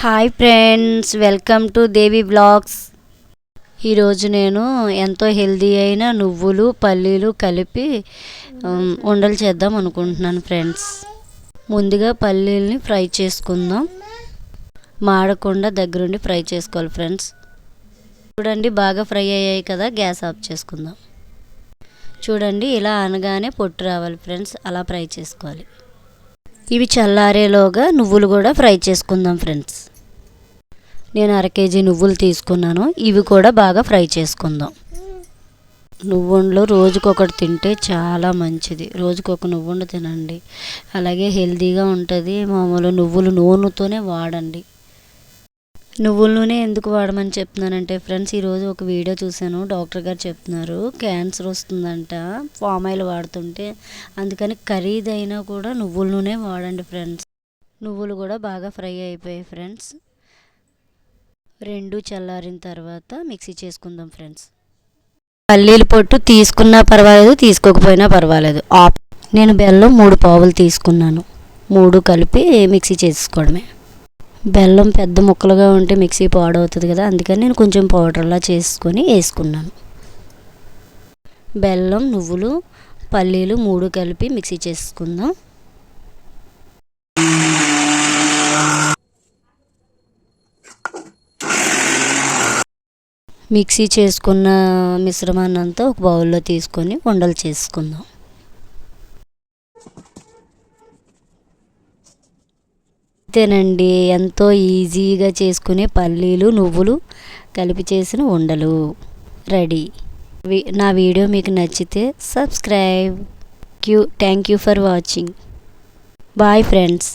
Hi friends, welcome to Devi blogs. ఈరోజు నేను ఎంతో హెల్దీ అయిన నువ్వులు పల్లీలు కలిపి ఉండలు చేద్దాం అనుకుంటున్నాను ఫ్రెండ్స్. ముందుగా పల్లీల్ని ఫ్రై చేసుకుందాం. మాడకుండా దగ్గరుండి ఫ్రై చేసుకోవాలి ఫ్రెండ్స్. చూడండి, బాగా ఫ్రై అయ్యాయి కదా, గ్యాస్ ఆఫ్ చేసుకుందాం. చూడండి, ఇలా అనగానే పొట్టు రావాలి ఫ్రెండ్స్, అలా ఫ్రై చేసుకోవాలి. ఇవి చల్లారేలోగా నువ్వులు కూడా ఫ్రై చేసుకుందాం ఫ్రెండ్స్. నేను 1/2 కేజీ నువ్వులు తీసుకున్నాను. ఇవి కూడా బాగా ఫ్రై చేసుకుందాం. నువ్వుండలు రోజుకొకటి తింటే చాలా మంచిది. రోజుకొక నువ్వుండ తినండి, అలాగే హెల్తీగా ఉంటుంది. మామూలు నువ్వులు నూనెతోనే వాడండి. నువ్వుల నూనె ఎందుకు వాడమని చెప్తున్నానంటే ఫ్రెండ్స్, ఈరోజు ఒక వీడియో చూశాను. డాక్టర్ గారు చెప్తున్నారు క్యాన్సర్ వస్తుందంట పామ్ ఆయిల్ వాడుతుంటే. అందుకని ఖరీదైనా కూడా నువ్వుల నూనె వాడండి ఫ్రెండ్స్. నువ్వులు కూడా బాగా ఫ్రై అయిపోయాయి ఫ్రెండ్స్. రెండు చల్లారిన తర్వాత మిక్సీ చేసుకుందాం ఫ్రెండ్స్. పల్లీల పొట్టు తీసుకున్నా పర్వాలేదు, తీసుకోకపోయినా పర్వాలేదు. నేను బెల్లం 3 పావులు తీసుకున్నాను. 3 కలిపి మిక్సీ చేసుకోవడమే. బెల్లం పెద్ద ముక్కలుగా ఉంటే మిక్సీ పాడవుతుంది కదా, అందుకని నేను కొంచెం పౌడర్లా చేసుకొని వేసుకున్నాను. బెల్లం, నువ్వులు, పల్లీలు 3 కలిపి మిక్సీ చేసుకుందాం. మిక్సీ చేసుకున్న మిశ్రమాన్ని అంతా ఒక బౌల్లో తీసుకొని ఉండలు చేసుకుందాం. అంతేనండి, ఎంతో ఈజీగా చేసుకునే పల్లీలు నువ్వులు కలిపి చేసిన ఉండలు రెడీ. నా వీడియో మీకు నచ్చితే subscribe. Thank you for watching. Bye friends.